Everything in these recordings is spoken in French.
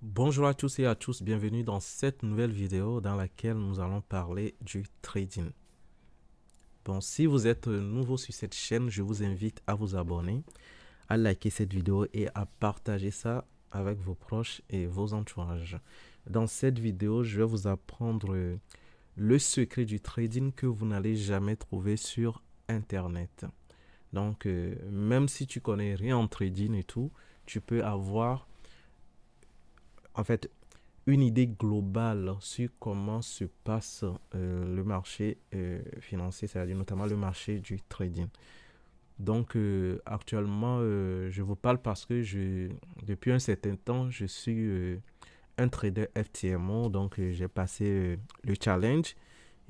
Bonjour à tous et à tous, bienvenue dans cette nouvelle vidéo dans laquelle nous allons parler du trading. Bon, si vous êtes nouveau sur cette chaîne, je vous invite à vous abonner, à liker cette vidéo et à partager ça avec vos proches et vos entourages. Dans cette vidéo, je vais vous apprendre le secret du trading que vous n'allez jamais trouver sur Internet. Donc, même si tu connais rien en trading et tout, tu peux avoir, en fait, une idée globale sur comment se passe le marché financier, c'est-à-dire notamment le marché du trading. Donc actuellement, je vous parle parce que depuis un certain temps, je suis un trader FTMO, donc j'ai passé le challenge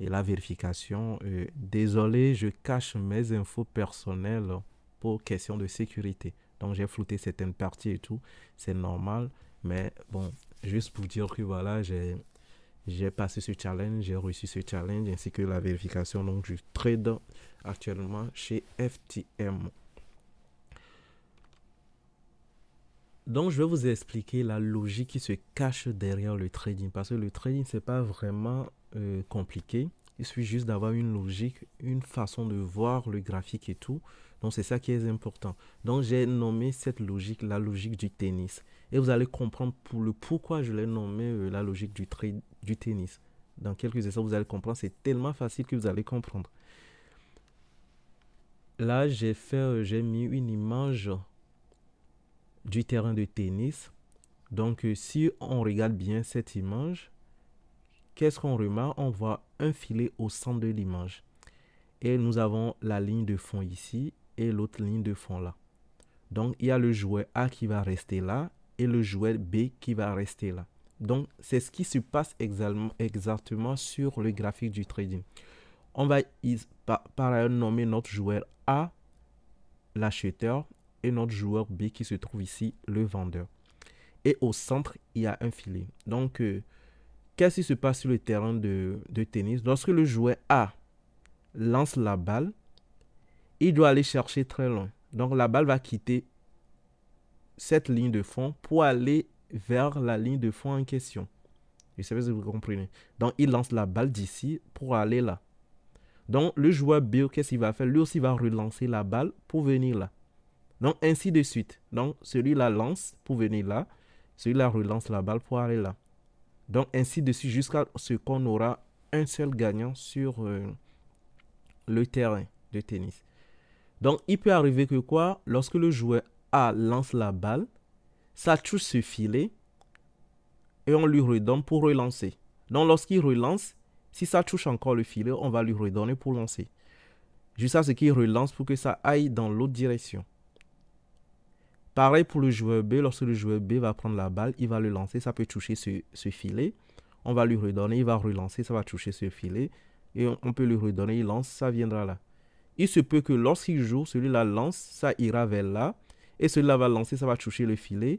et la vérification. Désolé, je cache mes infos personnelles pour question de sécurité. Donc j'ai flouté certaines parties et tout, c'est normal, mais bon, juste pour dire que voilà, j'ai passé ce challenge, j'ai reçu ce challenge ainsi que la vérification. Donc, je trade actuellement chez FTM. Donc, je vais vous expliquer la logique qui se cache derrière le trading. Parce que le trading, c'est pas vraiment compliqué. Il suffit juste d'avoir une logique, une façon de voir le graphique et tout. Donc, c'est ça qui est important. Donc, j'ai nommé cette logique la logique du tennis. Et vous allez comprendre pourquoi je l'ai nommé la logique du tennis. Dans quelques instants, vous allez comprendre. C'est tellement facile que vous allez comprendre. Là, j'ai mis une image du terrain de tennis. Donc, si on regarde bien cette image, qu'est-ce qu'on remarque? On voit un filet au centre de l'image. Et nous avons la ligne de fond ici et l'autre ligne de fond là. Donc, il y a le joueur A qui va rester là et le joueur B qui va rester là. Donc, c'est ce qui se passe exactement sur le graphique du trading. On va par ailleurs nommer notre joueur A l'acheteur et notre joueur B qui se trouve ici le vendeur. Et au centre, il y a un filet. Donc, qu'est-ce qui se passe sur le terrain de tennis? Lorsque le joueur A lance la balle, il doit aller chercher très loin. Donc, la balle va quitter cette ligne de fond pour aller vers la ligne de fond en question. Je ne sais pas si vous comprenez. Donc, il lance la balle d'ici pour aller là. Donc, le joueur B, qu'est-ce qu'il va faire? Lui aussi va relancer la balle pour venir là. Donc, ainsi de suite. Donc, celui-là lance pour venir là. Celui-là relance la balle pour aller là. Donc, ainsi de suite jusqu'à ce qu'on aura un seul gagnant sur le terrain de tennis. Donc, il peut arriver que quoi? Lorsque le joueur A lance la balle, ça touche ce filet et on lui redonne pour relancer. Donc, lorsqu'il relance, si ça touche encore le filet, on va lui redonner pour lancer. Jusqu'à ce qu'il relance pour que ça aille dans l'autre direction. Pareil pour le joueur B, lorsque le joueur B va prendre la balle, il va le lancer, ça peut toucher ce filet. On va lui redonner, il va relancer, ça va toucher ce filet. Et on peut lui redonner, il lance, ça viendra là. Il se peut que lorsqu'il joue, celui-là lance, ça ira vers là. Et celui-là va lancer, ça va toucher le filet.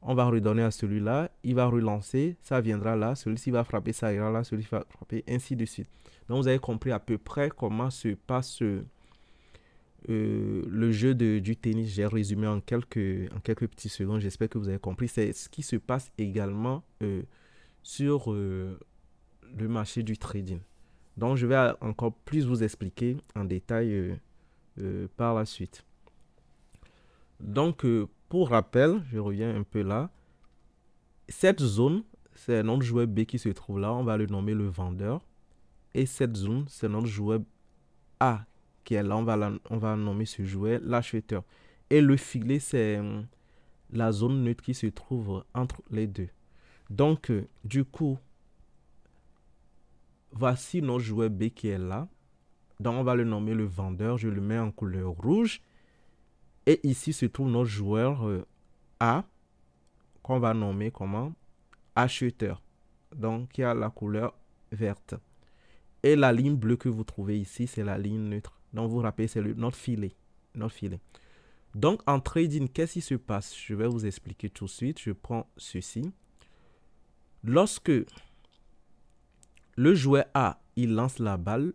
On va redonner à celui-là, il va relancer, ça viendra là. Celui-ci va frapper, ça ira là. Celui-ci va frapper, ainsi de suite. Donc vous avez compris à peu près comment se passe le jeu du tennis. J'ai résumé en quelques petites secondes. J'espère que vous avez compris. C'est ce qui se passe également sur le marché du trading. Donc, je vais encore plus vous expliquer en détail par la suite. Donc, pour rappel, je reviens un peu là. Cette zone, c'est notre joueur B qui se trouve là. On va le nommer le vendeur. Et cette zone, c'est notre joueur A qui est là. On va nommer ce joueur l'acheteur. Et le filet, c'est la zone neutre qui se trouve entre les deux. Donc, du coup, voici notre joueur B qui est là. Donc, on va le nommer le vendeur. Je le mets en couleur rouge. Et ici se trouve notre joueur A, qu'on va nommer comment? Acheteur. Donc, qui a la couleur verte. Et la ligne bleue que vous trouvez ici, c'est la ligne neutre. Donc, vous vous rappelez, c'est notre filet. Notre filet. Donc, en trading, qu'est-ce qui se passe? Je vais vous expliquer tout de suite. Je prends ceci. Lorsque le joueur A, il lance la balle,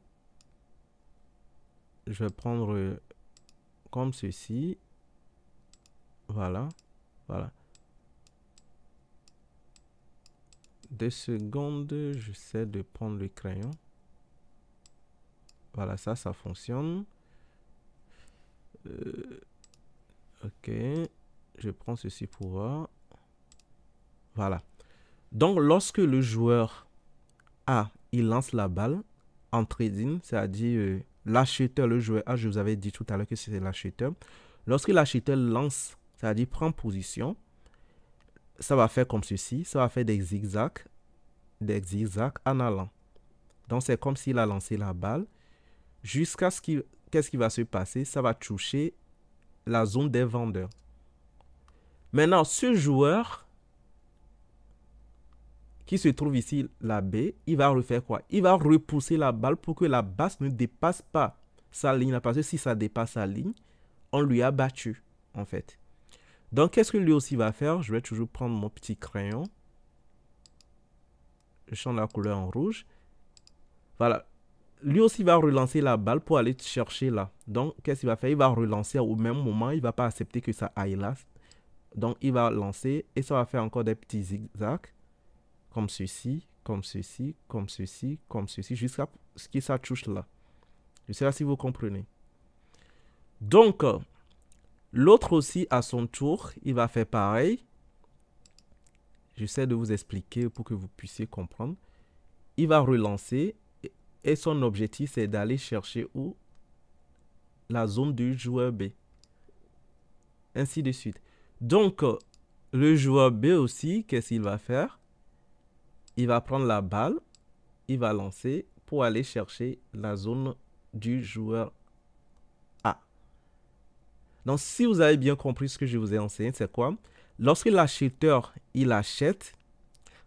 je vais prendre comme ceci. Voilà. Voilà. 2 secondes, j'essaie de prendre le crayon. Voilà, ça fonctionne. Ok, je prends ceci pour voir. Voilà. Donc, lorsque le joueur A, il lance la balle en trading, c'est-à-dire l'acheteur, le joueur A, je vous avais dit tout à l'heure que c'était l'acheteur. Lorsque l'acheteur lance, c'est-à-dire prend position, ça va faire comme ceci. Ça va faire des zigzags en allant. Donc, c'est comme s'il a lancé la balle jusqu'à ce qu'il... Qu'est-ce qui va se passer? Ça va toucher la zone des vendeurs. Maintenant, ce joueur qui se trouve ici, la B, il va refaire quoi? Il va repousser la balle pour que la basse ne dépasse pas sa ligne. Parce que si ça dépasse sa ligne, on lui a battu, en fait. Donc, qu'est-ce que lui aussi va faire? Je vais toujours prendre mon petit crayon. Je change la couleur en rouge. Voilà. Lui aussi va relancer la balle pour aller chercher là. Donc, qu'est-ce qu'il va faire? Il va relancer au même moment. Il ne va pas accepter que ça aille là. Donc, il va lancer et ça va faire encore des petits zigzags. Comme ceci, comme ceci, comme ceci, comme ceci, jusqu'à ce que ça touche là. Je ne sais pas si vous comprenez. Donc, l'autre aussi, à son tour, il va faire pareil. J'essaie de vous expliquer pour que vous puissiez comprendre. Il va relancer et son objectif, c'est d'aller chercher où? La zone du joueur B. Ainsi de suite. Donc, le joueur B aussi, qu'est-ce qu'il va faire? Il va prendre la balle, il va lancer pour aller chercher la zone du joueur A. Donc, si vous avez bien compris ce que je vous ai enseigné, c'est quoi? Lorsque l'acheteur, il achète,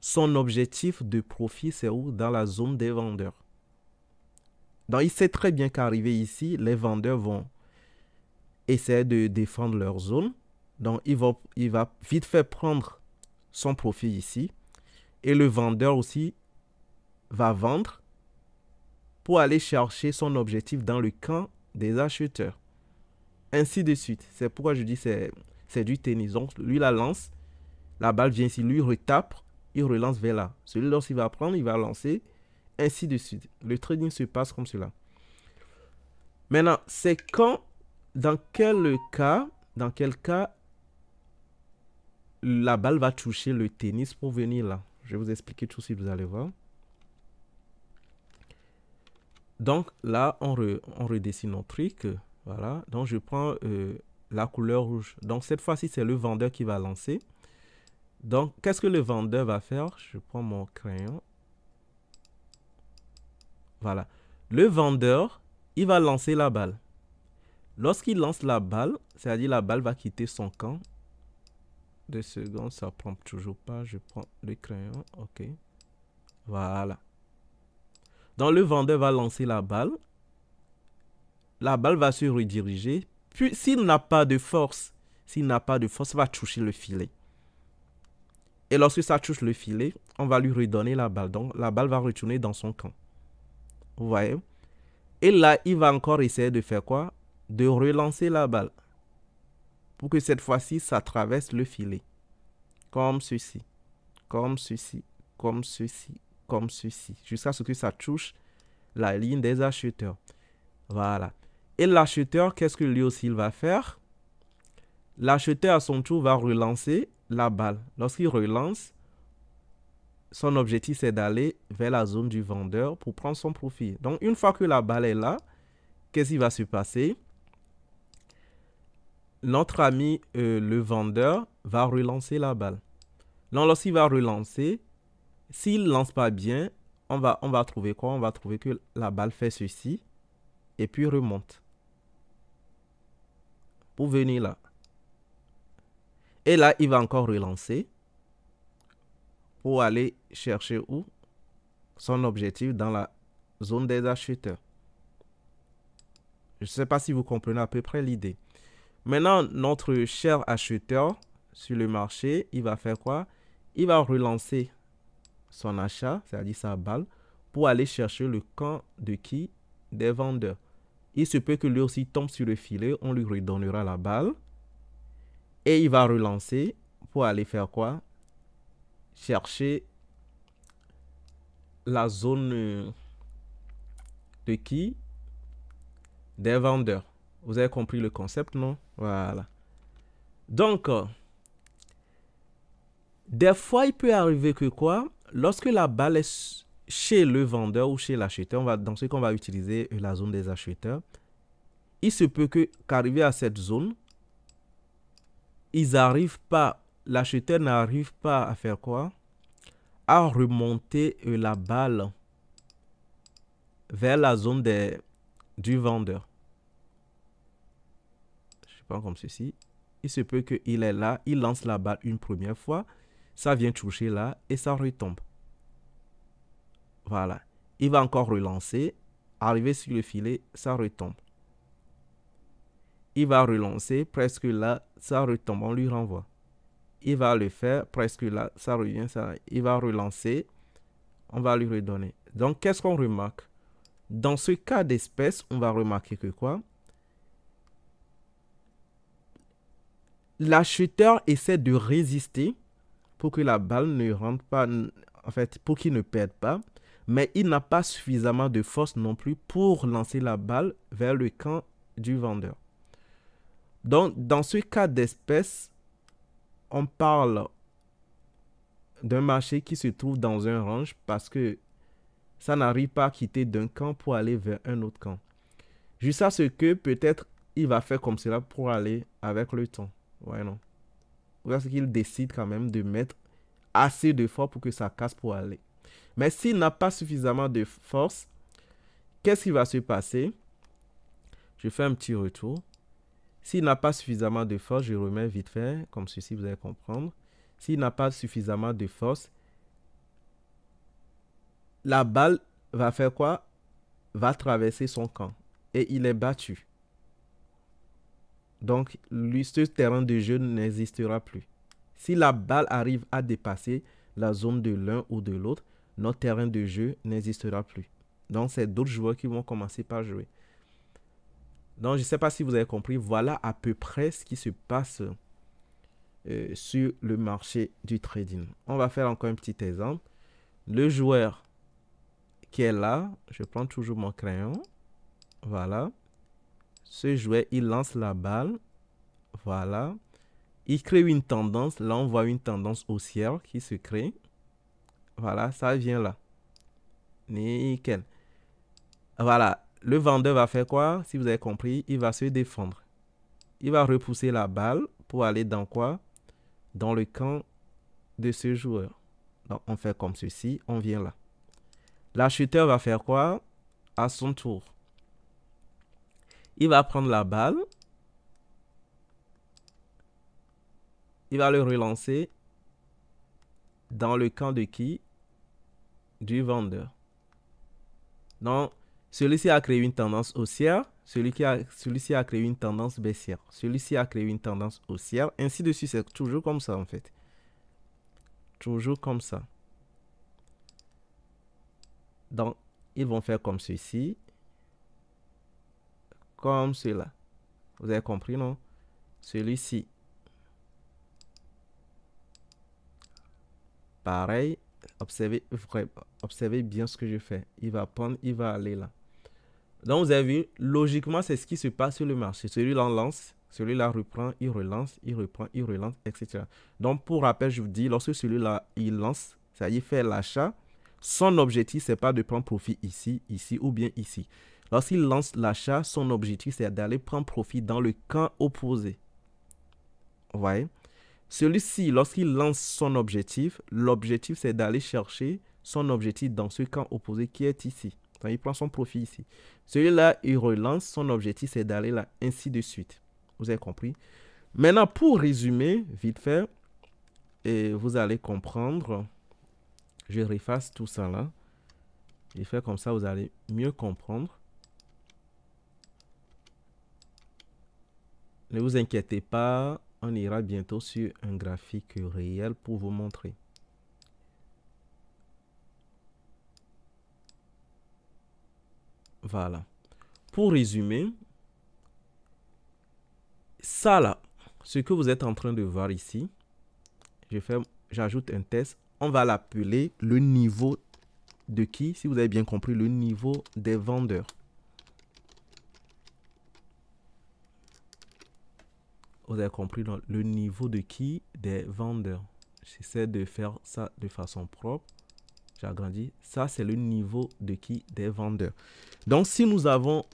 son objectif de profit, c'est où? Dans la zone des vendeurs. Donc, il sait très bien qu'arrivé ici, les vendeurs vont essayer de défendre leur zone. Donc, il va vite fait prendre son profit ici. Et le vendeur aussi va vendre pour aller chercher son objectif dans le camp des acheteurs. Ainsi de suite. C'est pourquoi je dis c'est du tennis. Donc, lui la lance, la balle vient ici, lui retape, il relance vers là. Celui lorsqu'il va prendre, il va lancer, ainsi de suite. Le trading se passe comme cela. Maintenant, c'est quand, dans quel cas la balle va toucher le tennis pour venir là. Je vais vous expliquer tout si vous allez voir. Donc là, on redessine notre truc. Voilà. Donc je prends la couleur rouge. Donc cette fois-ci, c'est le vendeur qui va lancer. Donc, qu'est-ce que le vendeur va faire? Je prends mon crayon. Voilà. Le vendeur, il va lancer la balle. Lorsqu'il lance la balle, c'est-à-dire la balle va quitter son camp. 2 secondes, ça ne prend toujours pas. Je prends le crayon. OK. Voilà. Donc, le vendeur va lancer la balle. La balle va se rediriger. Puis, s'il n'a pas de force, ça va toucher le filet. Et lorsque ça touche le filet, on va lui redonner la balle. Donc, la balle va retourner dans son camp. Vous voyez? Et là, il va encore essayer de faire quoi? De relancer la balle. Pour que cette fois-ci, ça traverse le filet. Comme ceci. Comme ceci. Comme ceci. Comme ceci. Jusqu'à ce que ça touche la ligne des acheteurs. Voilà. Et l'acheteur, qu'est-ce que lui aussi il va faire? L'acheteur, à son tour, va relancer la balle. Lorsqu'il relance, son objectif, c'est d'aller vers la zone du vendeur pour prendre son profit. Donc, une fois que la balle est là, qu'est-ce qui va se passer? Notre ami, le vendeur, va relancer la balle. Donc, lorsqu'il va relancer, s'il ne lance pas bien, on va trouver quoi? On va trouver que la balle fait ceci et puis remonte pour venir là. Et là, il va encore relancer pour aller chercher où? Son objectif dans la zone des acheteurs. Je ne sais pas si vous comprenez à peu près l'idée. Maintenant, notre cher acheteur sur le marché, il va faire quoi? Il va relancer son achat, c'est-à-dire sa balle, pour aller chercher le camp de qui? Des vendeurs. Il se peut que lui aussi tombe sur le filet, on lui redonnera la balle. Et il va relancer pour aller faire quoi? Chercher la zone de qui? Des vendeurs. Vous avez compris le concept, non? Voilà. Donc, des fois, il peut arriver que quoi? Lorsque la balle est chez le vendeur ou chez l'acheteur, dans ce qu'on va utiliser la zone des acheteurs, il se peut qu'arrivé à cette zone, l'acheteur n'arrive pas à faire quoi? À remonter la balle vers la zone du vendeur. Je prends comme ceci. Il se peut qu'il est là, il lance la balle une première fois, ça vient toucher là et ça retombe. Voilà. Il va encore relancer, arriver sur le filet, ça retombe. Il va relancer, presque là, ça retombe, on lui renvoie. Il va le faire, presque là, ça revient, ça. Il va relancer, on va lui redonner. Donc, qu'est-ce qu'on remarque? Dans ce cas d'espèce, on va remarquer que quoi? L'acheteur essaie de résister pour que la balle ne rentre pas, en fait, pour qu'il ne perde pas, mais il n'a pas suffisamment de force non plus pour lancer la balle vers le camp du vendeur. Donc, dans ce cas d'espèce, on parle d'un marché qui se trouve dans un range parce que ça n'arrive pas à quitter d'un camp pour aller vers un autre camp. Jusqu'à ce que peut-être il va faire comme cela pour aller avec le temps. Ouais, non. Parce qu'il décide quand même de mettre assez de force pour que ça casse pour aller. Mais s'il n'a pas suffisamment de force, qu'est-ce qui va se passer? Je fais un petit retour. S'il n'a pas suffisamment de force, je remets vite fait, comme ceci, vous allez comprendre. S'il n'a pas suffisamment de force, la balle va faire quoi? Va traverser son camp. Et il est battu. Donc, ce terrain de jeu n'existera plus. Si la balle arrive à dépasser la zone de l'un ou de l'autre, notre terrain de jeu n'existera plus. Donc, c'est d'autres joueurs qui vont commencer par jouer. Donc, je ne sais pas si vous avez compris. Voilà à peu près ce qui se passe sur le marché du trading. On va faire encore un petit exemple. Le joueur qui est là, je prends toujours mon crayon. Voilà. Ce joueur, il lance la balle. Voilà. Il crée une tendance. Là, on voit une tendance haussière qui se crée. Voilà, ça vient là. Nickel. Voilà. Le vendeur va faire quoi? Si vous avez compris, il va se défendre. Il va repousser la balle pour aller dans quoi? Dans le camp de ce joueur. Donc, on fait comme ceci. On vient là. L'acheteur va faire quoi? À son tour. Il va prendre la balle. Il va le relancer dans le camp de qui? Du vendeur. Donc, celui-ci a créé une tendance haussière. Celui-ci a créé une tendance baissière. Celui-ci a créé une tendance haussière. Ainsi de suite, c'est toujours comme ça en fait. Toujours comme ça. Donc, ils vont faire comme ceci. Comme cela. Vous avez compris, non? Celui-ci. Pareil. Observez bien ce que je fais. Il va prendre, il va aller là. Donc, vous avez vu, logiquement, c'est ce qui se passe sur le marché. Celui-là lance, celui-là reprend, il relance, il reprend, il relance, etc. Donc, pour rappel, je vous dis, lorsque celui-là, il lance, ça y est, fait l'achat, son objectif, c'est pas de prendre profit ici, ici ou bien ici. Lorsqu'il lance l'achat, son objectif, c'est d'aller prendre profit dans le camp opposé. Vous voyez? Celui-ci, lorsqu'il lance son objectif, l'objectif, c'est d'aller chercher son objectif dans ce camp opposé qui est ici. Donc, il prend son profit ici. Celui-là, il relance, son objectif, c'est d'aller là, ainsi de suite. Vous avez compris? Maintenant, pour résumer, vite fait, et vous allez comprendre, je refasse tout ça là. Je fais comme ça, vous allez mieux comprendre. Ne vous inquiétez pas, on ira bientôt sur un graphique réel pour vous montrer. Voilà. Pour résumer, ça là, ce que vous êtes en train de voir ici, j'ajoute un test, on va l'appeler le niveau de qui? Si vous avez bien compris, le niveau des vendeurs. Vous avez compris le niveau de qui? Des vendeurs. J'essaie de faire ça de façon propre. J'agrandis. Ça, c'est le niveau de qui? Des vendeurs. Donc, si nous avons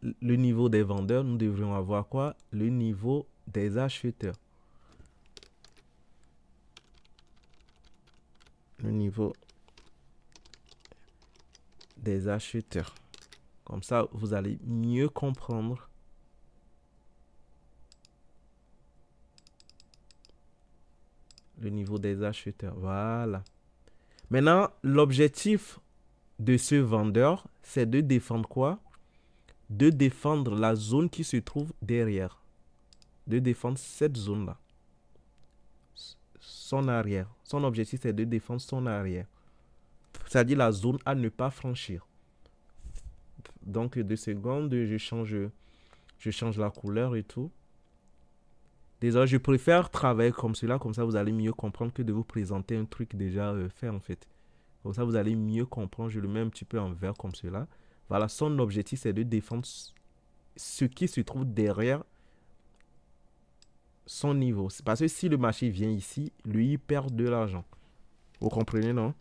le niveau des vendeurs, nous devrions avoir quoi? Le niveau des acheteurs. Le niveau des acheteurs. Comme ça, vous allez mieux comprendre le niveau des acheteurs. Voilà. Maintenant, l'objectif de ce vendeur, c'est de défendre quoi? De défendre la zone qui se trouve derrière. De défendre cette zone-là. Son arrière. Son objectif, c'est de défendre son arrière. C'est-à-dire la zone à ne pas franchir. Donc, 2 secondes, je change la couleur et tout. Désolé, je préfère travailler comme cela, comme ça vous allez mieux comprendre que de vous présenter un truc déjà fait en fait. Comme ça vous allez mieux comprendre, je le mets un petit peu en vert comme cela. Voilà, son objectif c'est de défendre ce qui se trouve derrière son niveau. Parce que si le marché vient ici, lui il perd de l'argent. Vous comprenez, non?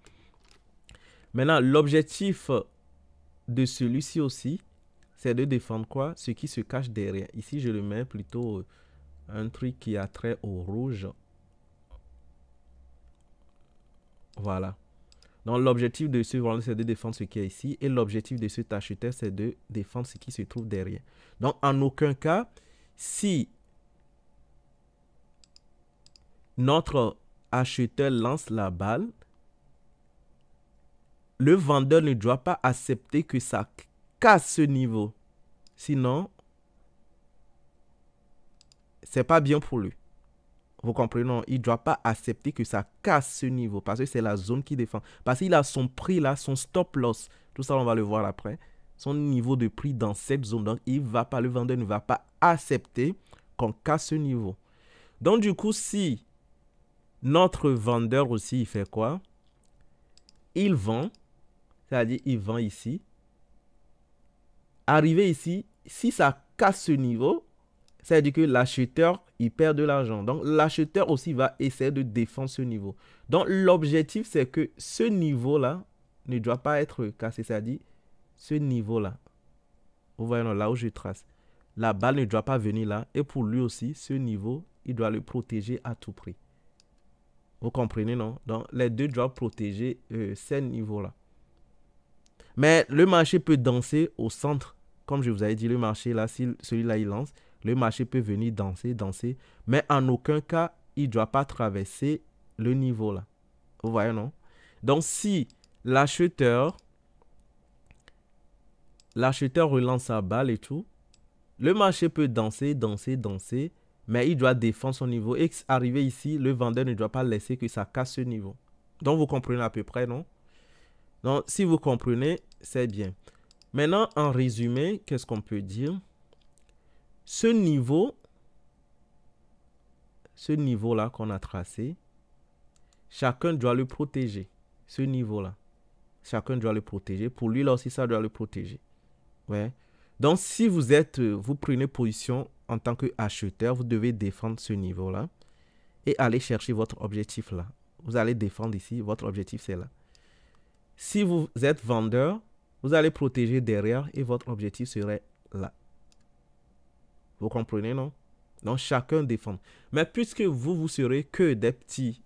Maintenant, l'objectif de celui-ci aussi, c'est de défendre quoi? Ce qui se cache derrière. Ici, je le mets plutôt un truc qui a trait au rouge. Voilà. Donc, l'objectif de ce vendeur, c'est de défendre ce qui est ici. Et l'objectif de cet acheteur, c'est de défendre ce qui se trouve derrière. Donc, en aucun cas, si notre acheteur lance la balle, le vendeur ne doit pas accepter que ça casse ce niveau. Sinon, c'est pas bien pour lui. Vous comprenez, non? Il ne doit pas accepter que ça casse ce niveau parce que c'est la zone qui défend. Parce qu'il a son prix là, son stop loss. Tout ça, on va le voir après. Son niveau de prix dans cette zone. Donc, le vendeur ne va pas accepter qu'on casse ce niveau. Donc, du coup, si notre vendeur aussi, il fait quoi? Il vend, c'est-à-dire il vend ici. Arrivé ici, si ça casse ce niveau, c'est-à-dire que l'acheteur, il perd de l'argent. Donc, l'acheteur aussi va essayer de défendre ce niveau. Donc, l'objectif, c'est que ce niveau-là ne doit pas être cassé. C'est-à-dire, ce niveau-là, vous voyez là où je trace, la balle ne doit pas venir là. Et pour lui aussi, ce niveau, il doit le protéger à tout prix. Vous comprenez, non? Donc, les deux doivent protéger ces niveaux-là. Mais le marché peut danser au centre. Comme je vous avais dit, le marché, là, si celui-là, il lance, le marché peut venir danser. Mais en aucun cas, il ne doit pas traverser le niveau, là. Vous voyez, non? Donc, si l'acheteur relance sa balle et tout, le marché peut danser, mais il doit défendre son niveau. Et arrivé ici, le vendeur ne doit pas laisser que ça casse ce niveau. Donc, vous comprenez à peu près, non? Donc, si vous comprenez, c'est bien. Maintenant, en résumé, qu'est-ce qu'on peut dire? Ce niveau-là qu'on a tracé, chacun doit le protéger. Ce niveau-là, chacun doit le protéger. Pour lui, là aussi, ça doit le protéger. Ouais. Donc, si vous prenez position en tant qu'acheteur, vous devez défendre ce niveau-là et aller chercher votre objectif là. Vous allez défendre ici, votre objectif c'est là. Si vous êtes vendeur, vous allez protéger derrière et votre objectif serait là. Vous comprenez, non? Donc, chacun défend. Mais puisque vous serez que des petits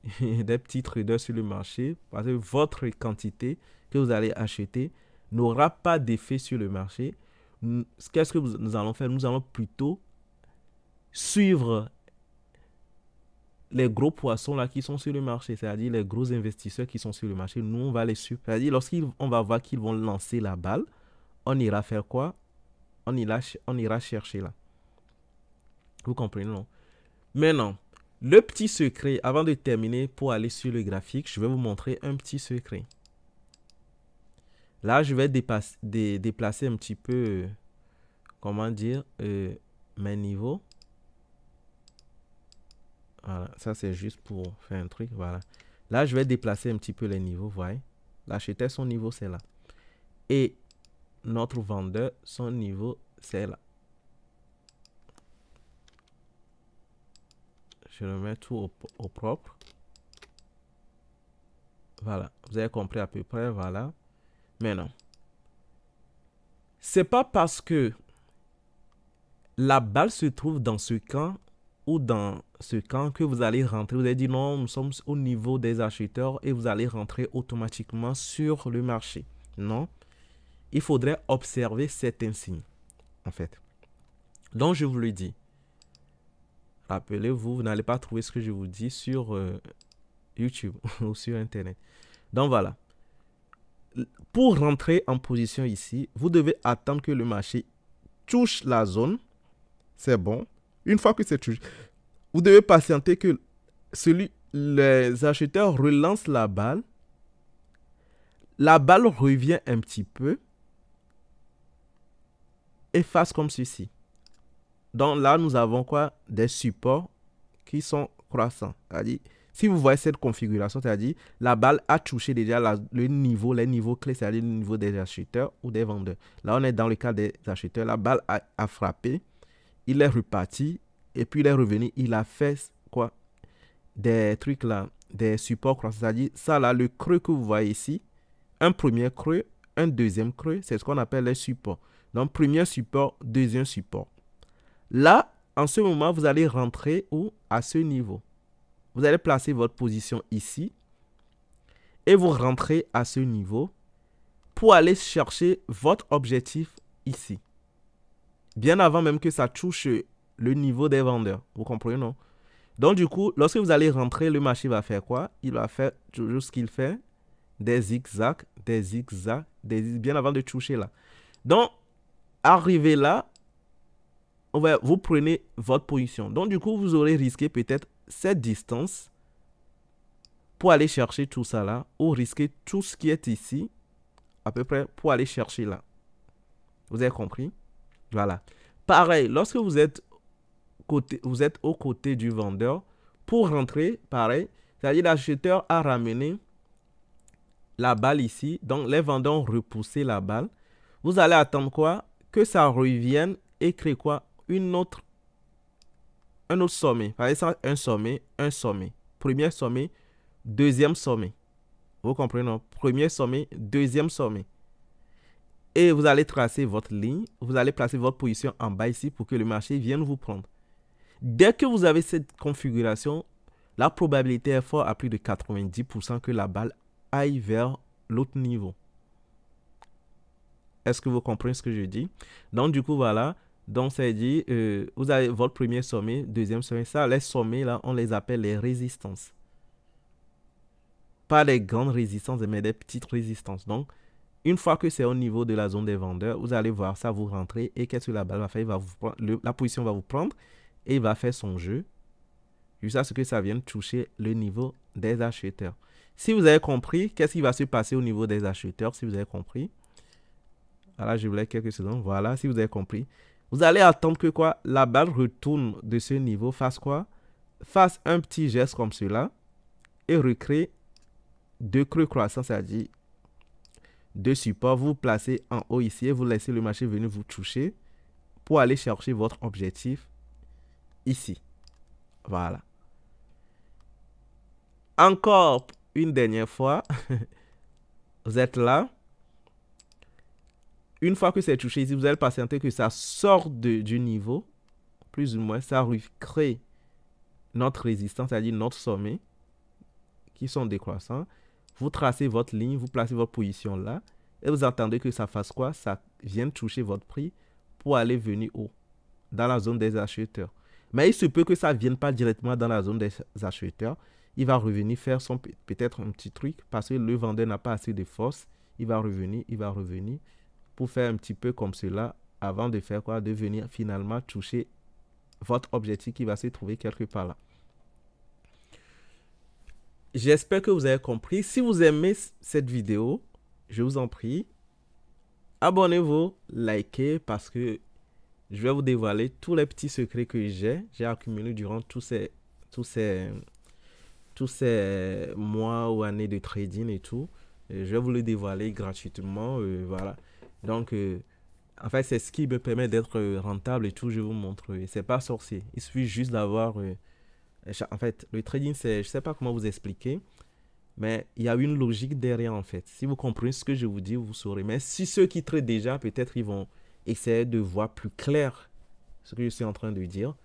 traders sur le marché, parce que votre quantité que vous allez acheter n'aura pas d'effet sur le marché, qu'est-ce que nous allons faire? Nous allons plutôt suivre les gros poissons là qui sont sur le marché, c'est-à-dire les gros investisseurs qui sont sur le marché. Nous, on va les suivre. C'est-à-dire, lorsqu'on va voir qu'ils vont lancer la balle, on ira faire quoi? On ira chercher là. Vous comprenez, non? Maintenant, le petit secret, avant de terminer, pour aller sur le graphique, je vais vous montrer un petit secret. Là, je vais déplacer un petit peu, comment dire, mes niveaux. Voilà, ça c'est juste pour faire un truc, voilà. Là, je vais déplacer un petit peu les niveaux, vous voyez. L'acheteur, son niveau, c'est là. Et notre vendeur, son niveau, c'est là. Je remets tout au propre. Voilà. Vous avez compris à peu près. Voilà. Maintenant, c'est pas parce que la balle se trouve dans ce camp ou dans ce camp que vous allez rentrer. Vous allez dire non, nous sommes au niveau des acheteurs et vous allez rentrer automatiquement sur le marché. Non. Il faudrait observer certains signes, en fait. Donc, je vous le dis. Rappelez-vous, vous n'allez pas trouver ce que je vous dis sur YouTube ou sur Internet. Donc, voilà. Pour rentrer en position ici, vous devez attendre que le marché touche la zone. C'est bon. Une fois que c'est touché, vous devez patienter que les acheteurs relancent la balle. La balle revient un petit peu et fasse comme ceci. Donc là, nous avons quoi? Des supports qui sont croissants. C'est-à-dire, si vous voyez cette configuration, c'est-à-dire la balle a touché déjà les niveaux clés, c'est-à-dire le niveau des acheteurs ou des vendeurs. Là, on est dans le cas des acheteurs. La balle a frappé, il est reparti et puis il est revenu. Il a fait quoi? Des trucs là, des supports croissants. C'est-à-dire, ça là, le creux que vous voyez ici, un premier creux, un deuxième creux, c'est ce qu'on appelle les supports. Donc, premier support, deuxième support. Là, en ce moment, vous allez rentrer où? À ce niveau. Vous allez placer votre position ici et vous rentrez à ce niveau pour aller chercher votre objectif ici. Bien avant même que ça touche le niveau des vendeurs. Vous comprenez, non? Donc, du coup, lorsque vous allez rentrer, le marché va faire quoi? Il va faire toujours ce qu'il fait. Des zigzags, des zigzags, bien avant de toucher là. Donc, arrivé là, vous prenez votre position. Donc, du coup, vous aurez risqué peut-être cette distance pour aller chercher tout ça là, ou risquer tout ce qui est ici, à peu près, pour aller chercher là. Vous avez compris? Voilà. Pareil, lorsque vous êtes aux côtés du vendeur, pour rentrer, pareil, c'est-à-dire l'acheteur a ramené la balle ici, donc les vendeurs ont repoussé la balle. Vous allez attendre quoi? Que ça revienne et créer quoi? Un autre sommet. Par exemple, un sommet. Premier sommet, deuxième sommet. Vous comprenez, non? Premier sommet, deuxième sommet. Et vous allez tracer votre ligne. Vous allez placer votre position en bas ici pour que le marché vienne vous prendre. Dès que vous avez cette configuration, la probabilité est forte à plus de 90% que la balle aille vers l'autre niveau. Est-ce que vous comprenez ce que je dis? Donc, du coup, voilà. Donc, ça dit, vous avez votre premier sommet, deuxième sommet. Ça, les sommets, là, on les appelle les résistances. Pas des grandes résistances, mais des petites résistances. Donc, une fois que c'est au niveau de la zone des vendeurs, vous allez voir ça, vous rentrez. Et qu'est-ce que la balle va faire? Il va vous prendre, la position va vous prendre et il va faire son jeu jusqu'à ce que ça vienne toucher le niveau des acheteurs. Si vous avez compris, qu'est-ce qui va se passer au niveau des acheteurs? Si vous avez compris. Voilà, je voulais quelques secondes. Voilà, si vous avez compris. Vous allez attendre que quoi? La balle retourne de ce niveau, fasse quoi? Fasse un petit geste comme cela et recrée deux creux croissants, c'est-à-dire deux supports. Vous placez en haut ici et vous laissez le marché venir vous toucher pour aller chercher votre objectif ici. Voilà. Encore une dernière fois. Vous êtes là. Une fois que c'est touché ici, vous allez patienter que ça sorte du niveau. Plus ou moins, ça recrée notre résistance, c'est-à-dire notre sommet, qui sont décroissants. Vous tracez votre ligne, vous placez votre position là, et vous attendez que ça fasse quoi? Ça vienne toucher votre prix pour aller venir haut, dans la zone des acheteurs. Mais il se peut que ça ne vienne pas directement dans la zone des acheteurs. Il va revenir faire peut-être un petit truc, parce que le vendeur n'a pas assez de force. Il va revenir, pour faire un petit peu comme cela, avant de faire quoi? De venir finalement toucher votre objectif qui va se trouver quelque part là. J'espère que vous avez compris. Si vous aimez cette vidéo, je vous en prie, abonnez-vous, likez, parce que je vais vous dévoiler tous les petits secrets que j'ai accumulés durant tous ces mois ou années de trading et tout. Je vais vous le dévoiler gratuitement. Voilà. Donc, en fait, c'est ce qui me permet d'être rentable et tout. Je vous montre. C'est pas sorcier. Il suffit juste d'avoir... en fait, le trading, c'est... Je sais pas comment vous expliquer. Mais il y a une logique derrière, en fait. Si vous comprenez ce que je vous dis, vous saurez. Mais si ceux qui traitent déjà, peut-être ils vont essayer de voir plus clair ce que je suis en train de dire.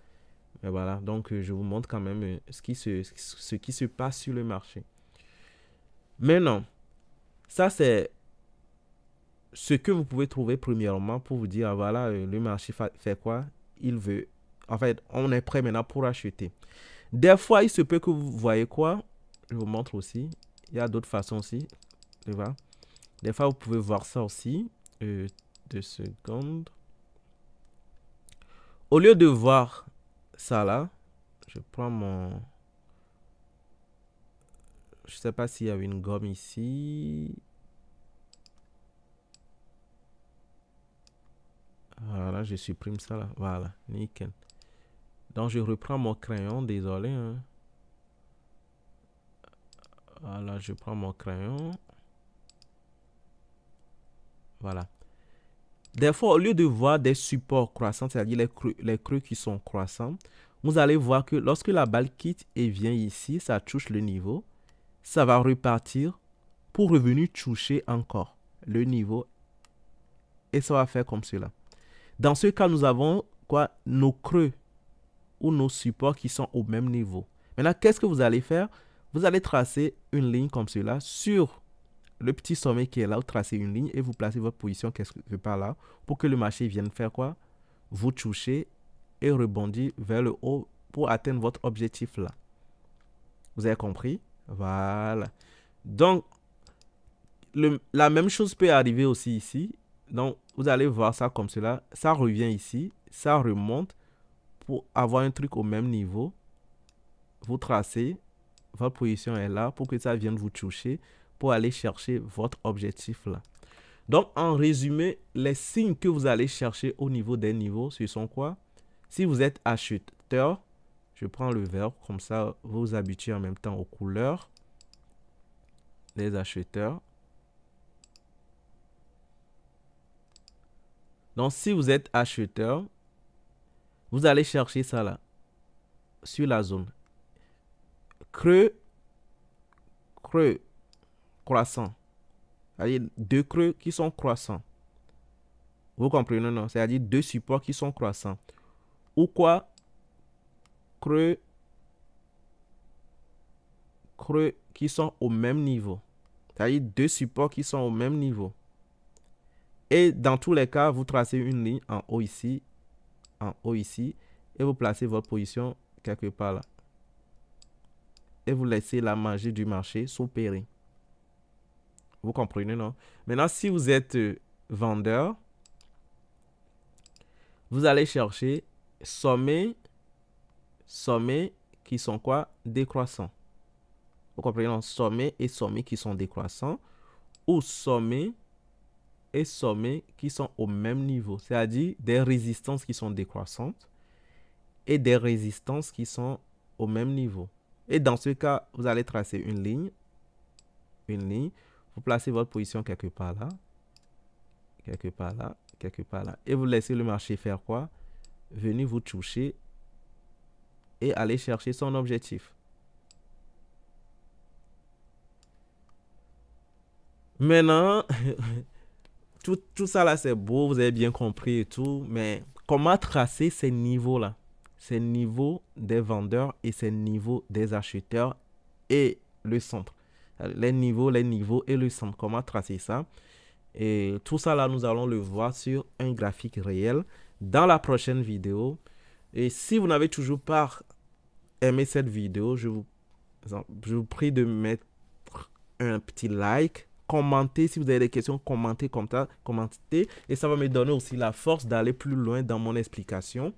Mais voilà, donc je vous montre quand même ce qui se passe sur le marché. Maintenant, ça c'est ce que vous pouvez trouver premièrement pour vous dire, voilà, le marché fait quoi? Il veut. En fait, on est prêt maintenant pour acheter. Des fois, il se peut que vous voyez quoi? Je vous montre aussi. Il y a d'autres façons aussi. Tu vois? Des fois, vous pouvez voir ça aussi. 2 secondes. Au lieu de voir ça là, je prends mon... Je sais pas s'il y a une gomme ici. Voilà, je supprime ça là. Voilà, nickel. Donc, je reprends mon crayon. Désolé. Hein. Voilà, je prends mon crayon. Voilà. Des fois, au lieu de voir des supports croissants, c'est-à-dire les creux qui sont croissants, vous allez voir que lorsque la balle quitte et vient ici, ça touche le niveau, ça va repartir pour revenir toucher encore le niveau et ça va faire comme cela. Dans ce cas, nous avons quoi? Nos creux ou nos supports qui sont au même niveau. Maintenant, qu'est-ce que vous allez faire? Vous allez tracer une ligne comme cela sur le petit sommet qui est là, vous tracez une ligne et vous placez votre position quelque part là pour que le marché vienne faire quoi? Vous toucher et rebondir vers le haut pour atteindre votre objectif là. Vous avez compris? Voilà. Donc, la même chose peut arriver aussi ici. Donc, vous allez voir ça comme cela. Ça revient ici, ça remonte pour avoir un truc au même niveau. Vous tracez, votre position est là pour que ça vienne vous toucher pour aller chercher votre objectif là. Donc, en résumé, les signes que vous allez chercher au niveau des niveaux, ce sont quoi? Si vous êtes acheteur, je prends le vert, comme ça, vous vous habituez en même temps aux couleurs. Les acheteurs. Donc, si vous êtes acheteur, vous allez chercher ça là, sur la zone. Creux, creux, croissant. C'est-à-dire 2 creux qui sont croissants. Vous comprenez, non? C'est-à-dire 2 supports qui sont croissants. Ou quoi? Creux qui sont au même niveau. C'est-à-dire 2 supports qui sont au même niveau. Et dans tous les cas, vous tracez une ligne en haut ici, et vous placez votre position quelque part là. Et vous laissez la magie du marché s'opérer. Vous comprenez, non? Maintenant, si vous êtes vendeur, vous allez chercher sommets qui sont quoi? Décroissants. Vous comprenez, non? Sommets et sommets qui sont décroissants, ou sommets et sommets qui sont au même niveau, c'est-à-dire des résistances qui sont décroissantes et des résistances qui sont au même niveau. Et dans ce cas, vous allez tracer une ligne, vous placez votre position quelque part là, quelque part là, quelque part là, et vous laissez le marché faire quoi? Venir vous toucher et aller chercher son objectif. Maintenant, tout ça là, c'est beau, vous avez bien compris et tout, mais comment tracer ces niveaux-là? Ces niveaux des vendeurs et ces niveaux des acheteurs et le centre. Les niveaux et le centre. Comment tracer ça? Et tout ça là, nous allons le voir sur un graphique réel dans la prochaine vidéo. Et si vous n'avez toujours pas aimé cette vidéo, je vous prie de mettre un petit like. Commentez si vous avez des questions, commentez comme ça, commentez, et ça va me donner aussi la force d'aller plus loin dans mon explication.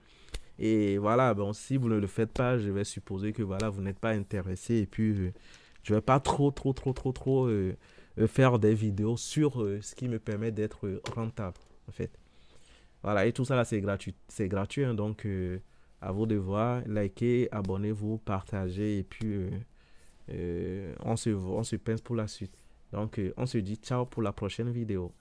Et voilà, bon, si vous ne le faites pas, je vais supposer que voilà, vous n'êtes pas intéressé, et puis je vais pas trop faire des vidéos sur ce qui me permet d'être rentable en fait. Voilà, et tout ça là c'est gratuit hein, donc à vous de voir, likez, abonnez-vous, partagez, et puis on se pince pour la suite. Donc, on se dit ciao pour la prochaine vidéo.